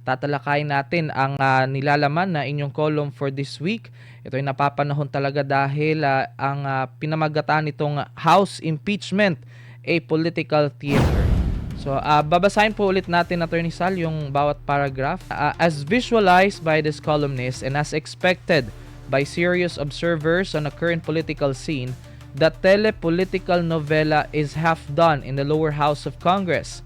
tatalakayin natin ang nilalaman na inyong column for this week. Ito ay napapanahon talaga dahil ang pinamagatan nitong House Impeachment, a political theater. So, babasahin po ulit natin, Attorney Sal, yung bawat paragraph. As visualized by this columnist and as expected by serious observers on the current political scene, the telepolitical novela is half done in the lower house of Congress.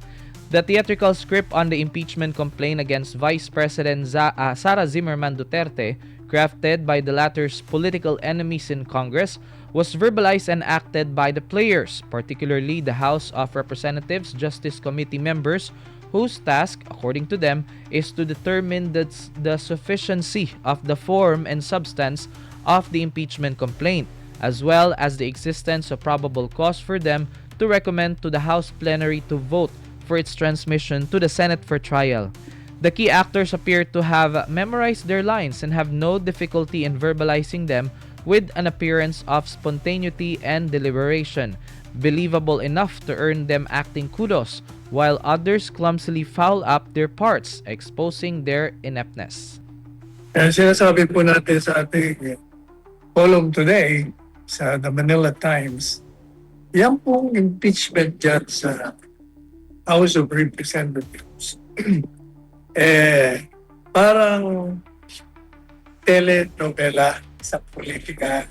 The theatrical script on the impeachment complaint against Vice President Sara Zimmerman Duterte, crafted by the latter's political enemies in Congress, was verbalized and acted by the players, particularly the House of Representatives Justice Committee members, whose task, according to them, is to determine the sufficiency of the form and substance of the impeachment complaint, as well as the existence of probable cause for them to recommend to the House plenary to vote for its transmission to the Senate for trial. The key actors appear to have memorized their lines and have no difficulty in verbalizing them with an appearance of spontaneity and deliberation, believable enough to earn them acting kudos, while others clumsily foul up their parts, exposing their ineptness. Sinasabi po natin sa ating column today sa The Manila Times, yan pong impeachment dyan sa House of Representatives. Parang telenovela sa politika.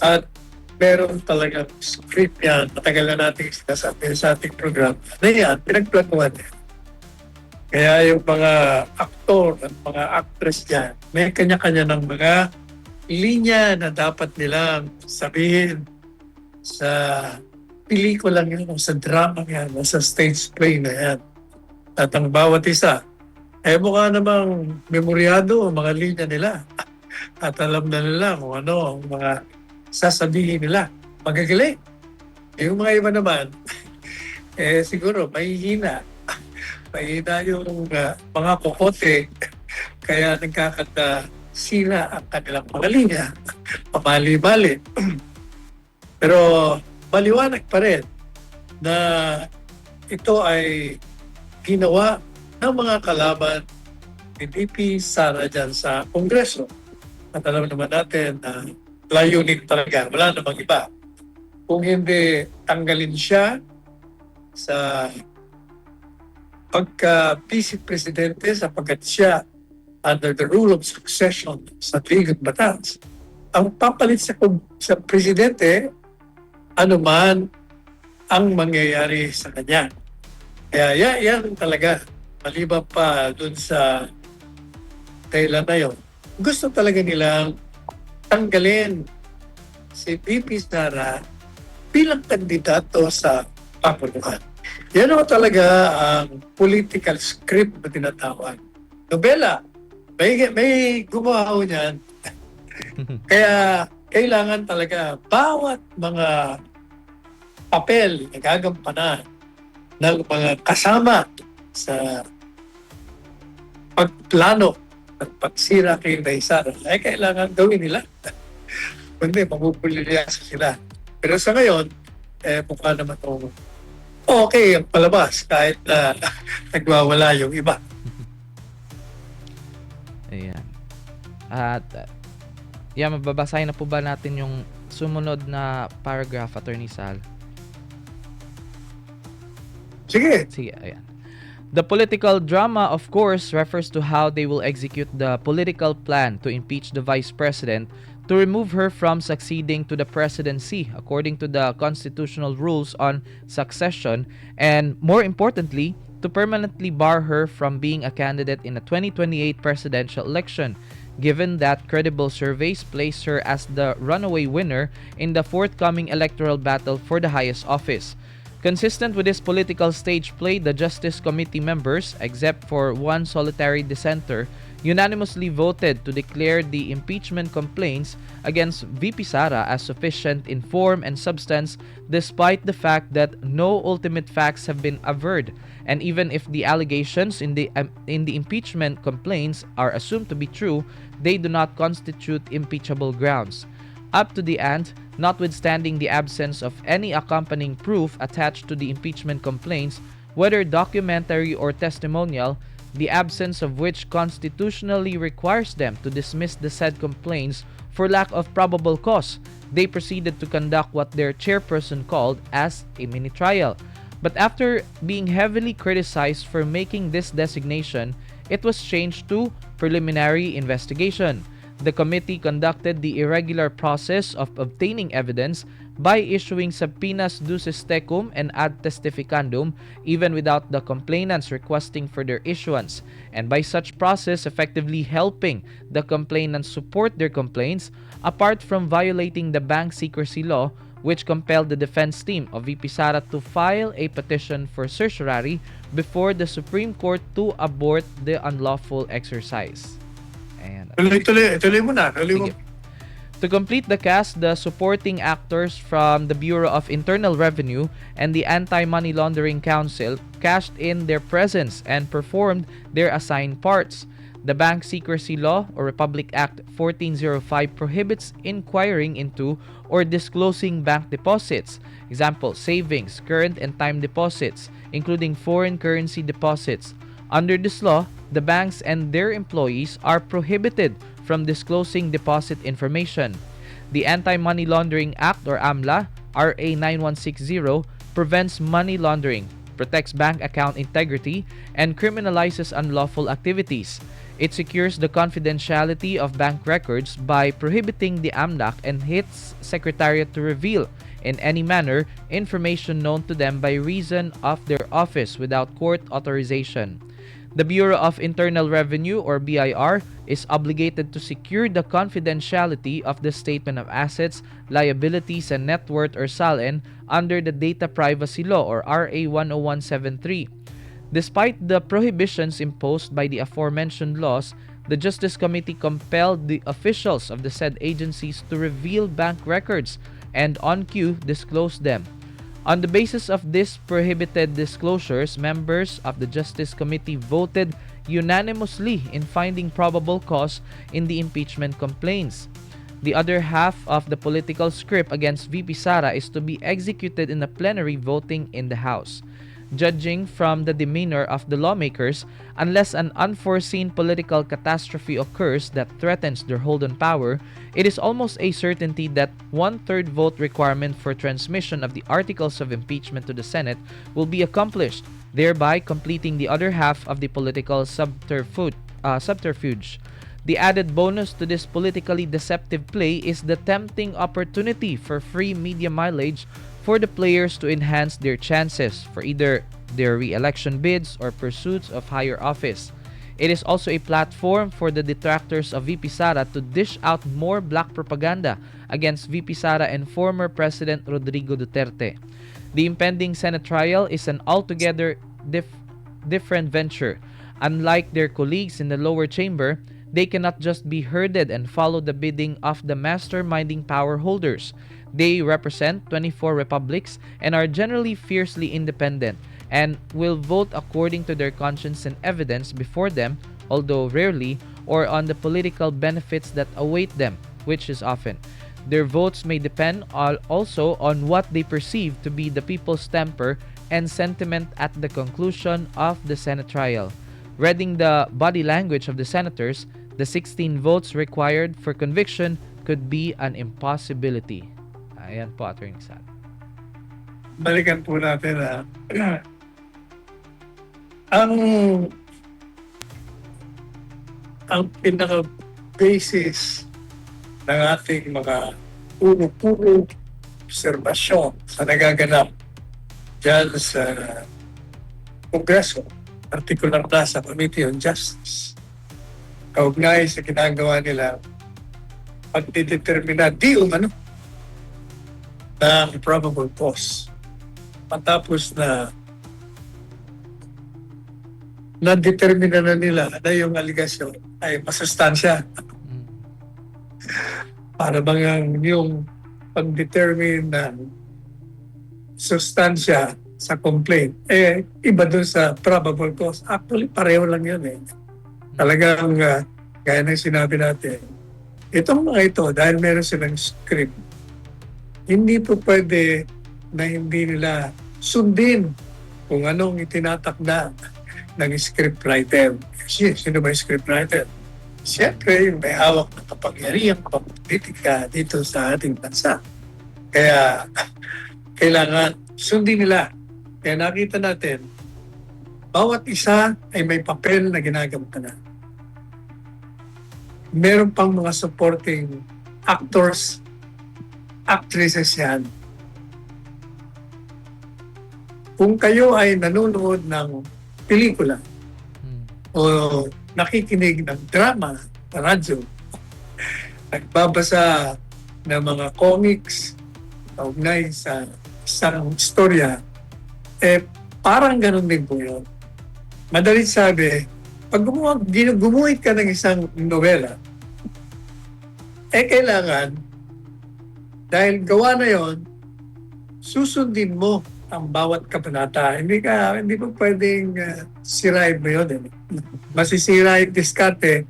At meron talagang script yan. Matagal na natin sinasabi sa ating program. Na yan, pinagplanuhan yan. Kaya yung mga aktor at mga actress dyan, may kanya-kanya ng mga linya na dapat nilang sabihin sa pelikula yan, sa drama yan, sa stage play na yan. At ang bawat isa, mukha namang memoryado ang mga linya nila. At alam na nila kung ano ang mga sasabihin nila. Magagaling. Yung mga iba naman, siguro mahihina. Mahihina yung mga kokote. Kaya nagkakata sila ang kanilang mga linya. Pamali-mali. Pero maliwanag pa rin na ito ay ginawa ng mga kalaban ni VP Sara dyan sa Kongreso. At alam naman natin na layunin talaga, wala namang iba. Kung hindi tanggalin siya sa pagka-vice presidente sapagkat siya under the rule of succession sa Ligang Batas, ang papalit sa presidente, ano man ang mangyayari sa kanya. Kaya yan talaga, maliban pa dun sa kailan na yun, gusto talaga nilang tanggalin si VP Sara bilang kandidato sa pamunuan. Yan o talaga ang political script na tinatawag. Nobela, may gumawa niyan. Kaya kailangan talaga bawat mga papel na gagampanan ng mga kasama sa pagplano at pagsira kay Inday Sara ay kailangan gawin nila. Kundi mapupulilyasa sila. Pero sa ngayon, mukha naman okay ang palabas kahit nagwawala yung iba. Ayan. At mababasahin na po ba natin yung sumunod na paragraph, Attorney Sal? Sige. Ayan. The political drama, of course, refers to how they will execute the political plan to impeach the Vice President to remove her from succeeding to the presidency according to the constitutional rules on succession, and more importantly, to permanently bar her from being a candidate in the 2028 presidential election, given that credible surveys place her as the runaway winner in the forthcoming electoral battle for the highest office. Consistent with this political stage play, the Justice Committee members, except for one solitary dissenter, unanimously voted to declare the impeachment complaints against VP Sara as sufficient in form and substance, despite the fact that no ultimate facts have been averred, and even if the allegations in the impeachment complaints are assumed to be true, they do not constitute impeachable grounds. Up to the end, notwithstanding the absence of any accompanying proof attached to the impeachment complaints, whether documentary or testimonial, the absence of which constitutionally requires them to dismiss the said complaints for lack of probable cause. They proceeded to conduct what their chairperson called as a mini trial. But after being heavily criticized for making this designation, it was changed to preliminary investigation. The committee conducted the irregular process of obtaining evidence by issuing subpoenas duces tecum and ad testificandum even without the complainants requesting for their issuance, and by such process effectively helping the complainants support their complaints apart from violating the bank secrecy law, which compelled the defense team of VP Sara to file a petition for certiorari before the Supreme Court to abort the unlawful exercise. Ayan. Tuloy mo na. Tuloy mo. Sige. To complete the cast, the supporting actors from the Bureau of Internal Revenue and the Anti-Money Laundering Council cashed in their presence and performed their assigned parts. The Bank Secrecy Law or Republic Act 1405 prohibits inquiring into or disclosing bank deposits, example, savings, current and time deposits, including foreign currency deposits. Under this law, the banks and their employees are prohibited from disclosing deposit information. The Anti-Money Laundering Act or AMLA, RA 9160, prevents money laundering, protects bank account integrity, and criminalizes unlawful activities. It secures the confidentiality of bank records by prohibiting the AMLAC and its secretariat to reveal, in any manner, information known to them by reason of their office without court authorization. The Bureau of Internal Revenue or BIR is obligated to secure the confidentiality of the statement of assets, liabilities, and net worth or SALN under the Data Privacy Law or RA 10173. Despite the prohibitions imposed by the aforementioned laws, the Justice Committee compelled the officials of the said agencies to reveal bank records and on cue disclose them. On the basis of these prohibited disclosures, members of the Justice Committee voted unanimously in finding probable cause in the impeachment complaints. The other half of the political script against VP Sara is to be executed in a plenary voting in the House. Judging from the demeanor of the lawmakers, unless an unforeseen political catastrophe occurs that threatens their hold on power, it is almost a certainty that one-third vote requirement for transmission of the articles of impeachment to the Senate will be accomplished, thereby completing the other half of the political subterfuge. The added bonus to this politically deceptive play is the tempting opportunity for free media mileage for the players to enhance their chances for either their re-election bids or pursuits of higher office. It is also a platform for the detractors of VP Sara to dish out more black propaganda against VP Sara and former President Rodrigo Duterte. The impending Senate trial is an altogether different venture. Unlike their colleagues in the lower chamber, they cannot just be herded and follow the bidding of the masterminding power holders. They represent 24 republics and are generally fiercely independent and will vote according to their conscience and evidence before them, although rarely, or on the political benefits that await them, which is often. Their votes may depend also on what they perceive to be the people's temper and sentiment at the conclusion of the Senate trial. Reading the body language of the senators, the 16 votes required for conviction could be an impossibility. Ayan po, Atty. Sara. Balikan po natin ang pinaka-basis ng ating mga puro-puro obserbasyon sa nagaganap dyan sa Kongreso, particular na sa Committee on Justice, kaugnay sa ginagawa nila pagdidetermina di umano ng probable cause. Matapos na na-determina na nila na yung aligasyon ay masustansya. Para bang yung pag-determine ng sustansya sa complaint, iba dun sa probable cause. Actually, pareho lang yun Talagang, gaya ng sinabi natin, itong mga ito, dahil meron silang script, hindi po pwede na hindi nila sundin kung anong itinatakda ng scriptwriter. Sino ba yung scriptwriter? Siyempre, yung may hawak ng kapangyarihan politika dito sa ating bansa. Kaya, kailangan sundin nila. Kaya nakita natin, bawat isa ay may papel na ginagampanan. Meron pang mga supporting actors, actresses yan. Kung kayo ay nanonood ng pelikula o nakikinig ng drama sa radyo, nagbabasa ng mga comics kaugnay sa isang istorya, parang ganun din po yun. Madalit sabi, pag gumuhit ka ng isang nobela, kailangan, dahil gawa na yon, susundin mo ang bawat kabanata. Hindi mo pwedeng sirain mo yun. Masisira yung diskarte,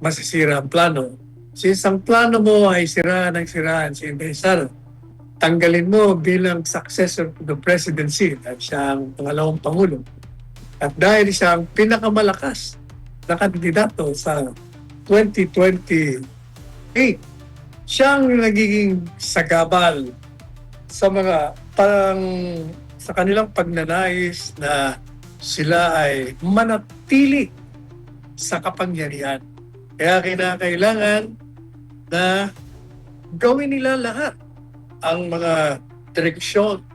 masisira ang plano. Since ang plano mo ay siraan si Inday Sara, tanggalin mo bilang successor to the presidency at siya ang pangalawang pangulo. At dahil siya ang pinakamalakas na kandidato sa 2028, siyang nagiging sagabal sa mga sa kanilang pagnanais na sila ay manatili sa kapangyarihan. Kaya kinakailangan na gawin nila lahat ang mga direksyon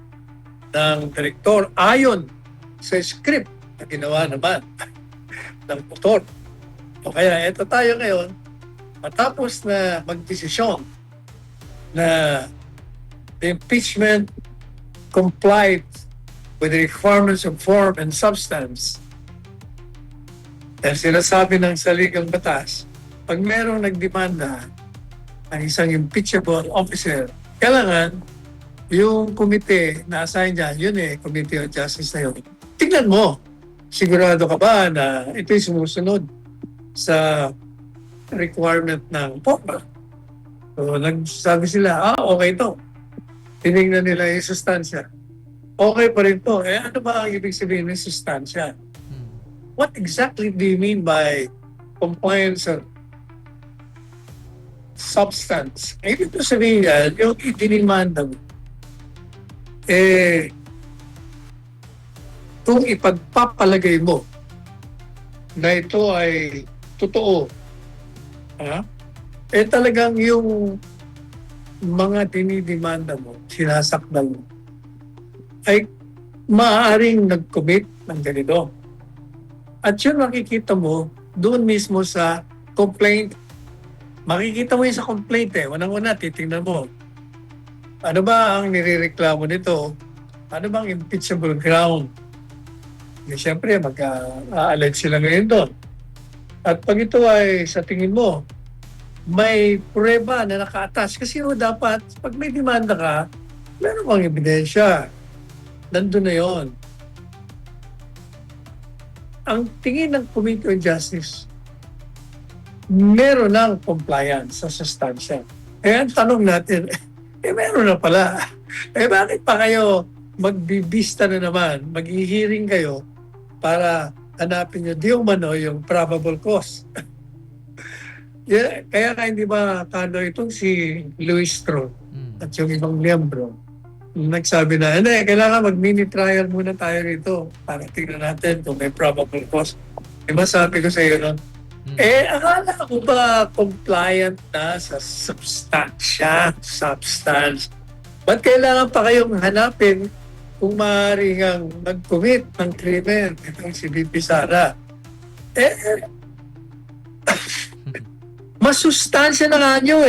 ng direktor ayon sa script na ginawa naman ng motor. O kaya eto tayo ngayon, matapos na magdesisyon na the impeachment complied with the requirements of form and substance. Dahil sinasabi ng saligang batas, pag merong nagdemanda ng isang impeachable officer, kailangan yung komite na assign dyan, Committee on Justice na yun. Tignan mo, sigurado ka ba na ito'y sumusunod sa requirement ng forma? So, nagsabi sila, okay ito. Tinignan nila yung sustansya. Okay pa rin to. Ano ba ang ibig sabihin ng sustansya? What exactly do you mean by compliance of substance? Ibig ko sabihin yan, yung itinimanda mo, kung ipagpapalagay mo na ito ay totoo, talagang yung mga dinidemanda mo, sinasakdal mo, ay maaaring nag-commit ng ganito. At yun makikita mo doon mismo sa complaint. Makikita mo yun sa complaint Unang-una, titingnan mo. Ano ba ang nirereklamo nito? Ano bang impeachable ground? Siyempre, mag-allege sila ngayon doon. At pag ito ay sa tingin mo, may prueba na naka-attach. Kasi dapat, pag may demanda ka, meron bang ebidensya. Nandun na yon. Ang tingin ng Committee on Justice, meron ng compliance sa sustansya. Kaya ang tanong natin, meron na pala. Bakit pa kayo magbibista na naman, mag-hearing kayo para hanapin nyo di umano yung probable cause? Kaya hindi ba kano itong si Luis Strong at yung ibang miyembro nagsabi na, kailangan mag-mini trial muna tayo rito para tingnan natin kung may probable cause. Diba sabi ko sa iyo nun, akala ko ba compliant na sa substance? Ba't kailangan pa kayong hanapin kung maaaring ang nag-commit ng krimen itong si VP Sara? Masustansya na nga nyo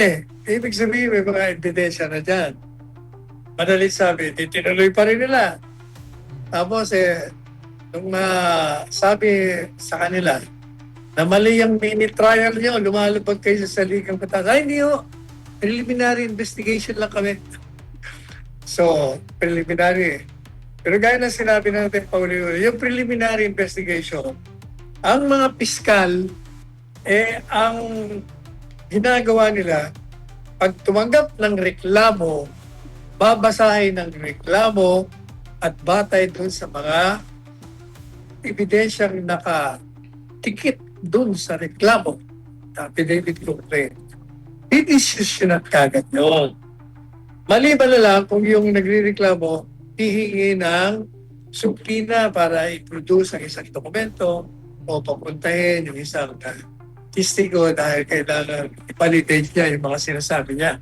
Ibig sabihin, may mga ebidensya na dyan. Madalit sabi, tinuloy pa rin nila. Tapos nung sabi sa kanila na mali yung mini trial nyo, lumalabag kayo sa saligang batas. Hindi preliminary investigation lang kami. So, preliminary. Pero gaya na sinabi natin, Pauli, yung preliminary investigation, ang mga piskal, ang ginagawa nila, pag tumanggap ng reklamo, babasahin ng reklamo at batay dun sa mga ebidensyang nakatikit dun sa reklamo, affidavit complaint, didesisyonan kagad yun. Maliban na lang kung yung nagre-reklamo hihingi ng subpoena para i-produce ang isang dokumento o papuntahin yung isang testigo dahil kailangan i-validate niya yung mga sinasabi niya.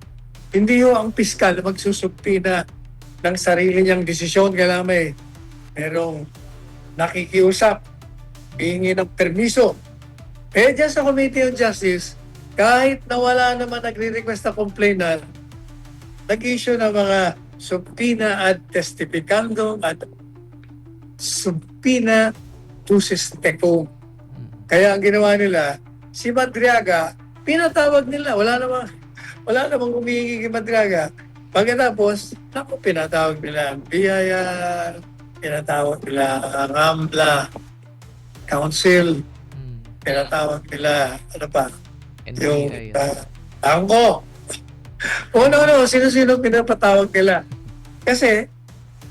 Hindi ho ang piskal magsusubpoena ng sarili niyang desisyon. Kailangan merong nakikiusap, hihingi ng permiso. Eh dyan sa Committee on Justice, kahit na wala naman nagre-request na complainant, nag-issue ng mga subpoena ad testificandum at subpoena ducis tecum. Kaya ang ginawa nila, si Madriaga, pinatawag nila. Wala namang humihingi kay Madriaga. Pagkatapos, pinatawag nila ang biyaya, pinatawag nila ang AMLA, Council, pinatawag nila, ano pa, yung Angko. No, sino-sino pinapatawag nila. Kasi,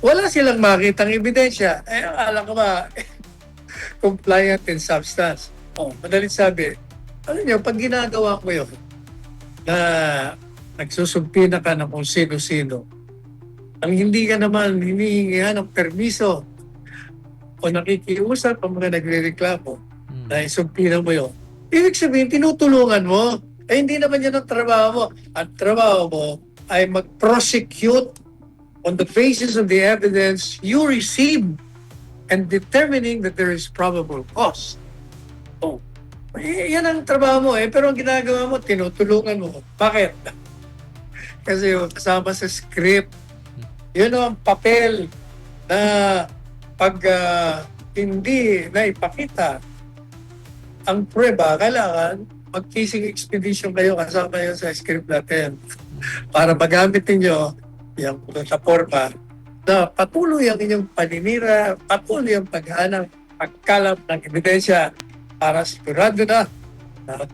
wala silang makitang ebidensya. Alam ko ba, compliant in substance. Madalit sabi, alam nyo, pag ginagawa ko yun, na nagsusumpina ka na kung sino-sino, ang hindi ka naman hinihingihan ng permiso o nakikiusap ang mga nagre-reklamo na isumpina mo yun, ibig sabihin, tinutulungan mo. Hindi naman yan ang trabaho mo. Ang trabaho mo ay mag-prosecute on the basis of the evidence you receive and determining that there is probable cause. Yan ang trabaho mo pero ang ginagawa mo, tinutulungan mo. Bakit? Kasi kasama sa script, yun ang papel na pag hindi na ipakita ang prueba, kailangan mag-casing expedition kayo kasama yun sa script natin para magamit ninyo yung plataforma na patuloy ang inyong paninira, patuloy ang paghanap, pagkalap ng ebidensya para sigurado na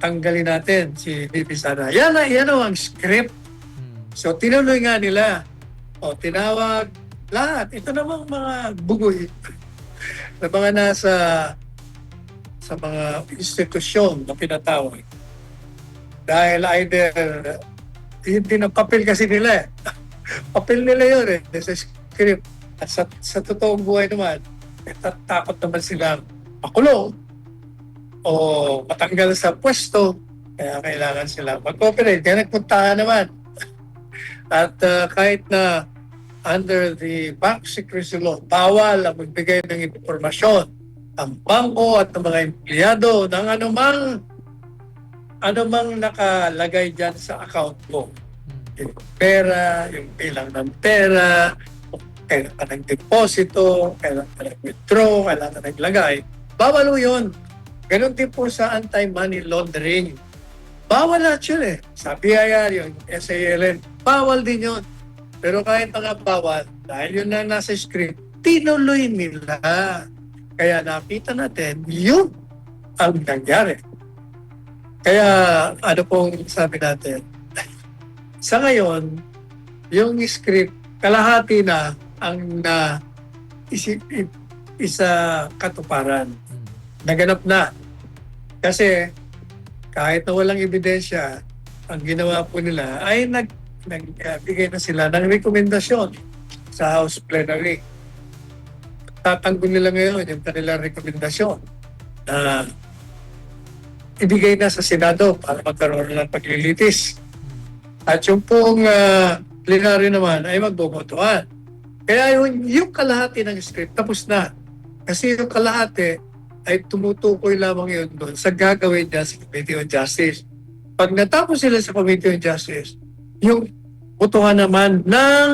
tanggalin natin si VP Sara. Yan ang script. So tinuloy nga nila. Tinawag lahat. Ito namang mga bugoy na mga nasa sa mga institusyon na pinatawag. Dahil either hindi na papel kasi nila papel nila yun sa script. At sa totoong buhay naman, takot naman silang makulong o matanggal sa pwesto. Kaya kailangan sila mag-cooperate. Kaya nagpuntahan naman. At kahit na under the Bank Secrecy Law, bawal ang magbigay ng impormasyon ang bangko at ng mga empleyado ng anumang nakalagay dyan sa account mo. Yung pera, yung bilang ng pera, kailan ka nag-deposito, kailan ka nag-withdraw, kailan ka naglagay. Bawal yun. Ganon din po sa anti-money laundering. Bawal lahat yun Sa BIR, yung SALN, bawal din yun. Pero kahit mga bawal, dahil yun na nasa script, tinuloy nila. Kaya nakita natin, yun ang nangyari. Kaya ano pong sabi natin, sa ngayon, yung script, kalahati na ang isa katuparan. Naganap na. Kasi kahit na walang ebidensya, ang ginawa po nila ay nagbigay na sila ng rekomendasyon sa House Plenary. Tatanggol nila ngayon yung kanilang rekomendasyon na ibigay na sa Senado para magkaroon ng paglilitis. At yung pong plenary naman ay magbobotohan. Kaya yung kalahati ng script tapos na. Kasi yung kalahati ay tumutukoy lamang yun doon sa gagawin niya sa Committee on Justice. Pag natapos sila sa Committee on Justice, yung botohan naman ng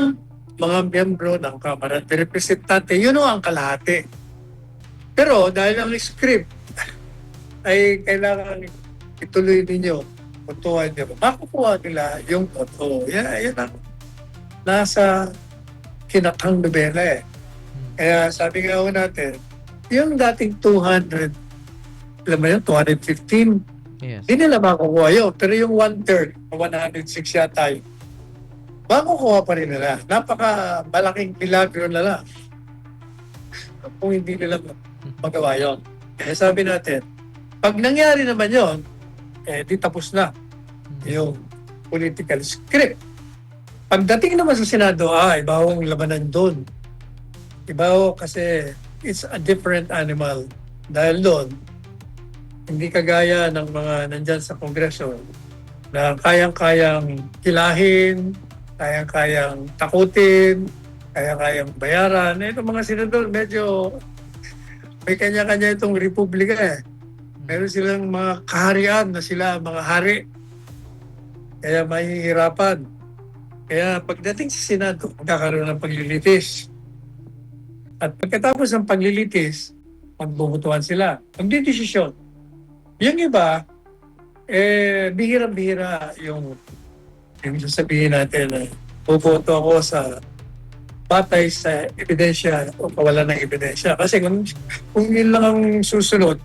mga miyembro ng Kamara at Representante, yun ang kalahati. Pero dahil ang script ay kailangan ituloy ninyo, botohan niyo, makukuha nila yung boto. Yan ang nasa kinakang nobela Kaya sabi nga ho natin, yung dating 200, alam mo yun, 215, Yes. hindi nila makukuha yun. Pero yung 1/3, 106 yata yun, makukuha pa rin nila. Napaka malaking milagro na lang. Kung hindi nila magawa yon. Kaya sabi natin, pag nangyari naman yon, di tapos na yung political script. Pagdating naman sa Senado, iba ang labanan doon. Iba kasi it's a different animal. Dahil doon, hindi kagaya ng mga nandyan sa Kongreso na kayang-kayang kilahin, kayang-kayang takutin, kayang-kayang bayaran. Itong mga senador, medyo may kanya-kanya itong republika eh. Meron silang mga kaharian na sila, mga hari. Kaya mahihirapan. Kaya pagdating sa Senado, magkakaroon ng paglilitis. At pagkatapos ng paglilitis, magbubutuhan sila. Magdidesisyon. Yung iba, bihirang-bihira yung sasabihin natin na buboto ako sa batay sa ebidensya o kawalan ng ebidensya. Kasi kung yun lang ang susunod,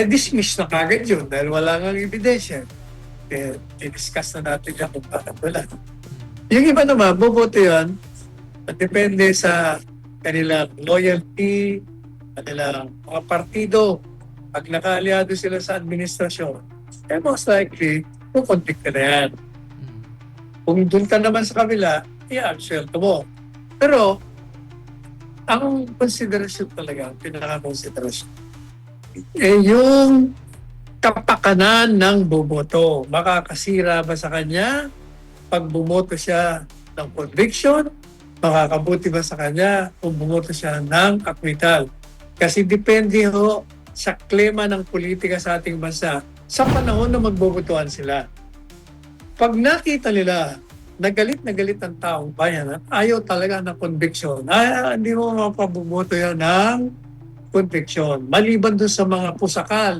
dismiss na kagad yun dahil wala nang ebidensya. I-discuss na natin yan kung bakit wala. Yung iba naman, boboto yan at depende sa kanilang loyalty, kanilang mga partido. Pag nakaaliado sila sa administrasyon, most likely, kukonvict ka na yan. Kung doon ka naman sa kabila, i-absuelto mo. Pero, ang konsiderasyon talaga, ang pinaka-konsiderasyon, yung kapakanan ng boboto. Makakasira ba sa kanya pag bumoto siya ng conviction? Makakabuti ba sa kanya kung bumoto siya ng acquittal? Kasi depende ho sa klima ng politika sa ating bansa sa panahon na magbobotohan sila. Pag nakita nila na galit ang taong bayan at ayaw talaga ng conviction, hindi mo mapabumoto yan ng conviction. Maliban doon sa mga pusakal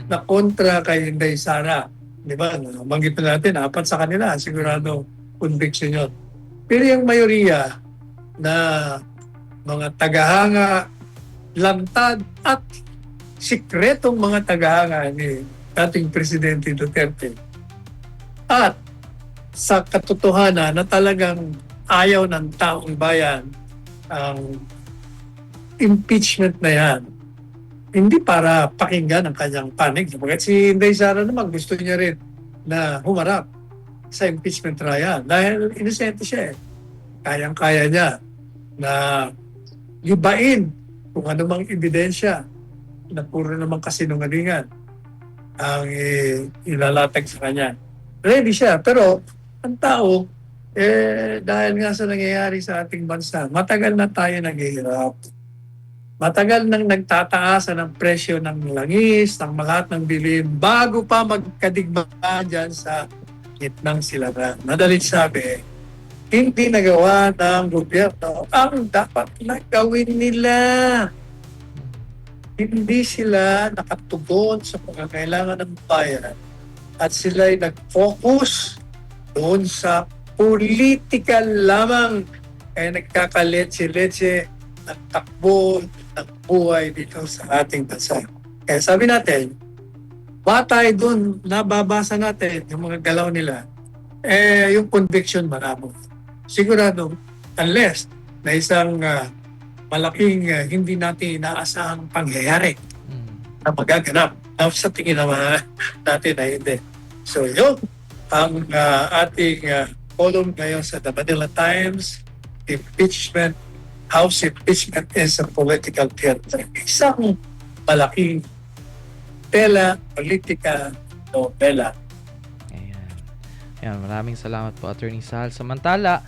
na kontra kay Inday Sara. Di ba? Banggit na natin, 4 sa kanila, sigurado conviction yun. Pero yung mayoriya na mga tagahanga, lantad at sikretong mga tagahanga ni dating Presidente Duterte at sa katotohanan na talagang ayaw ng taong bayan ang impeachment na yan, hindi para pakinggan ang kanyang panig. Bakit si Inday Sara naman gusto niya rin na humarap sa impeachment trial dahil inosente siya eh. Kayang-kaya niya na libain kung anumang ebidensya na puro namang kasinungalingan ang ilalatag sa kanya. Ready siya, pero ang tao, dahil nga sa nangyayari sa ating bansa, matagal na tayo naghihirap. Matagal nang nagtataasan ang presyo ng langis, ng lahat ng bilhin, bago pa magkadigma dyan sa gitnang silangan. Madalit sabi, hindi nagawa ng gobyerno ang dapat na gawin nila. Hindi sila nakatugon sa pangangailangan ng bayan at sila'y nag-focus doon sa political lamang ay nagkakaletse-letse ng takbo ng buhay dito sa ating bansa. Kaya sabi natin, batay doon, nababasa natin yung mga galaw nila, yung conviction maramo. Sigurado, unless na isang malaking hindi natin inaasahang pangyayari na magaganap. Sa tingin naman natin ay hindi. So yun, ang ating column ngayon sa The Manila Times, impeachment, House impeachment is a political theater. Isang malaking politika novela. Ayan, maraming salamat po, Attorney Sal. Samantala,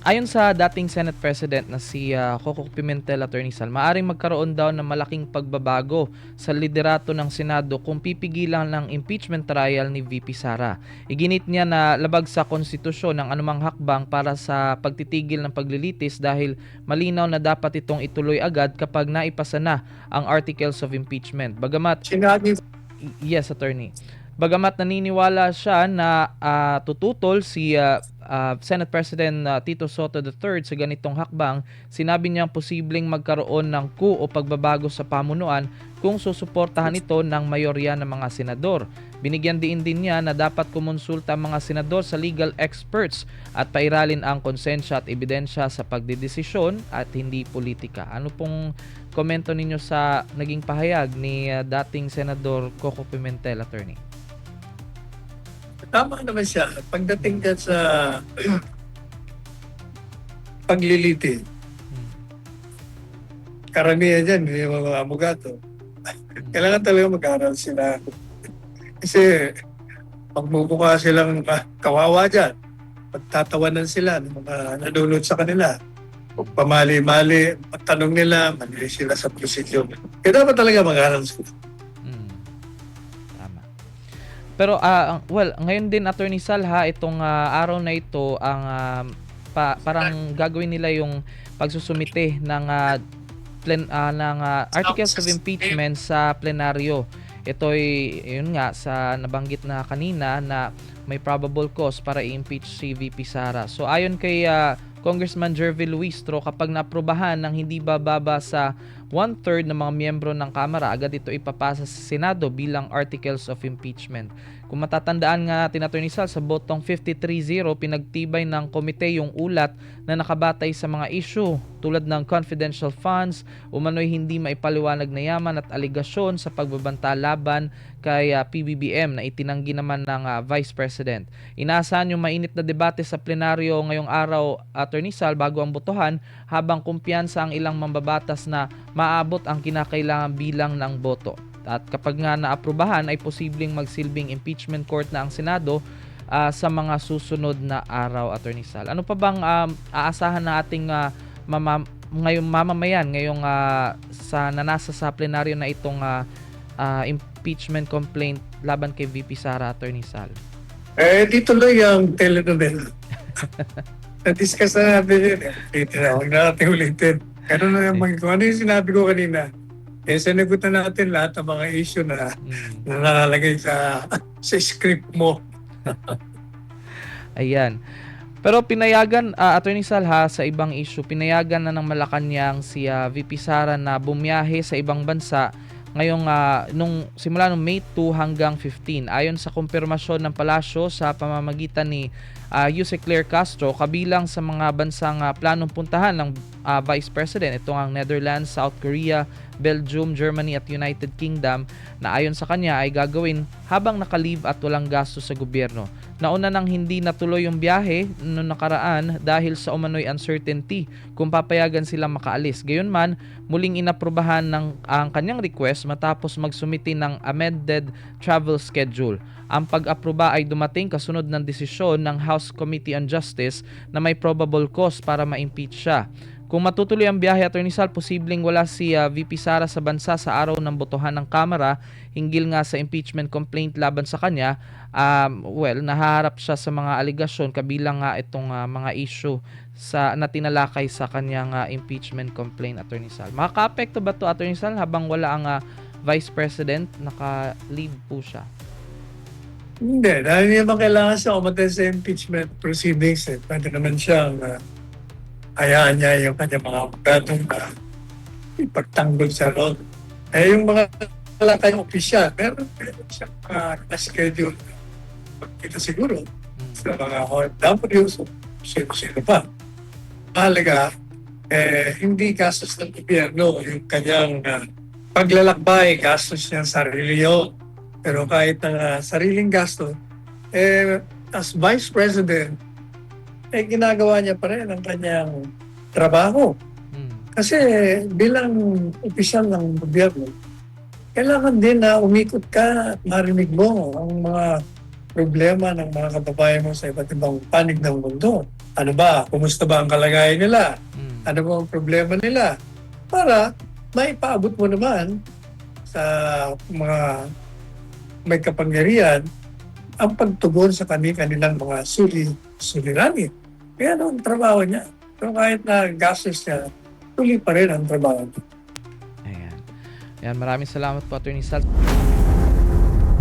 ayon sa dating Senate President na si Coco Pimentel, Attorney Sal, maaaring magkaroon daw ng malaking pagbabago sa liderato ng Senado kung pipigilan ng impeachment trial ni VP Sara. Iginit niya na labag sa konstitusyon ng anumang hakbang para sa pagtitigil ng paglilitis dahil malinaw na dapat itong ituloy agad kapag naipasa na ang articles of impeachment. Bagamat, yes, Attorney. Bagamat naniniwala siya na tututol si Senate President Tito Soto III sa ganitong hakbang, sinabi niyang posibleng magkaroon ng coup o pagbabago sa pamunuan kung susuportahan ito ng mayorya ng mga senador. Binigyan din niya na dapat kumonsulta ang mga senador sa legal experts at pairalin ang konsensya at ebidensya sa pagdedesisyon at hindi politika. Ano pong komento ninyo sa naging pahayag ni dating Senador Coco Pimentel, attorney? Tama naman siya. Pagdating ka sa paglilitis, karamihan dyan, yung mga abogado, kailangan talaga mag-aral sila. Kasi magmumukha silang kawawa dyan. Pagtatawanan sila ng mga nanonood sa kanila. Kung pamali-mali, pagtanong nila, mali sila sa prosecution. Kaya dapat talaga mag-aral sila. Tama. Pero, ngayon din, Attorney Sal, itong araw na ito, ang parang gagawin nila yung pagsusumite ng articles of impeachment sa plenaryo. Ito'y, yun nga, sa nabanggit na kanina na may probable cause para i-impeach si VP Sara. So, ayon kay Congressman Jervil Luistro, kapag naaprubahan ng hindi bababa sa 1/3 ng mga miyembro ng Kamara, agad ito ipapasa sa Senado bilang articles of impeachment. Kung matatandaan nga natin, Attorney Sal, sa botong 53-0, pinagtibay ng komite yung ulat na nakabatay sa mga issue tulad ng confidential funds, umano'y hindi maipaliwanag na yaman at aligasyon sa pagbabanta laban kay PBBM na itinanggi naman ng Vice President. Inaasahan yung mainit na debate sa plenaryo ngayong araw, Attorney Sal, bago ang botohan, habang kumpiyansa ang ilang mambabatas na maabot ang kinakailangan bilang ng boto. At kapag nga naaprubahan ay posibleng magsilbing impeachment court na ang Senado sa mga susunod na araw, Attorney Sal. Ano pa bang aasahan na ating ngayong mamamayan ngayong sa nanasa sa plenaryo na itong impeachment complaint laban kay VP Sara, Attorney Sal? Dito lang yung telenovela. Na-discuss na natin yun. Huwag na natin ulitin. Kung ano yung sinabi ko kanina, sinagot na natin lahat ng mga issue na nalalagay sa script mo. Ayan. Pero pinayagan, Attorney Sal, sa ibang issue, pinayagan na ng Malacanang si VP Sara na bumiyahe sa ibang bansa ngayong simula nung May 2 hanggang 15. Ayon sa kumpirmasyon ng palasyo sa pamamagitan ni Jose Claire Castro, kabilang sa mga bansang planong puntahan ng Vice President, ito ang Netherlands, South Korea, Belgium, Germany at United Kingdom, na ayon sa kanya ay gagawin habang naka-leave at walang gasto sa gobyerno. Nauna nang hindi natuloy yung biyahe noong nakaraan dahil sa umano'y uncertainty kung papayagan silang makaalis. Gayunman, muling inaprubahan ang kanyang request matapos magsumiti ng amended travel schedule. Ang pag-aproba ay dumating kasunod ng desisyon ng House Committee on Justice na may probable cause para ma-impeach siya. Kung matutuloy ang biyahe, Attorney Sal, posibleng wala si VP Sara sa bansa sa araw ng botohan ng Kamara hinggil nga sa impeachment complaint laban sa kanya. Nahaharap siya sa mga aligasyon kabilang nga itong mga issue na tinalakay sa kanyang impeachment complaint, Attorney Sal. Makaka-apekto ba ito, Attorney Sal, habang wala ang Vice President, naka-leave po siya? Hindi, dahil hindi naman kailangan siya umaten sa impeachment proceedings. Pwede naman siyang hayaan niya yung kanyang mga abogado na ipagtanggol sa road. Yung mga wala tayong opisyal, meron siyang na-schedule. Kita siguro sa mga OFWs, sino pa. Mahalaga, hindi gastos ng gobyerno yung kanyang paglalakbay, gastos niya sa sarili yun. Pero kahit ang sariling gasto, as Vice President, ginagawa niya pa rin ang kanyang trabaho. Kasi bilang opisyal ng gobyerno, kailangan din na umikot ka at marinig mo ang mga problema ng mga kababayan mo sa iba't ibang panig ng mundo. Ano ba? Kumusta ba ang kalagayan nila? Ano ba ang problema nila? Para maipaabot mo naman sa mga may kapangyarihan ang pagtugon sa kanilang mga suliranin. Kaya ang trabaho niya. So kahit na gastos niya, tuloy pa rin ang trabaho niya. Ayan. Maraming salamat po, Attorney Sal.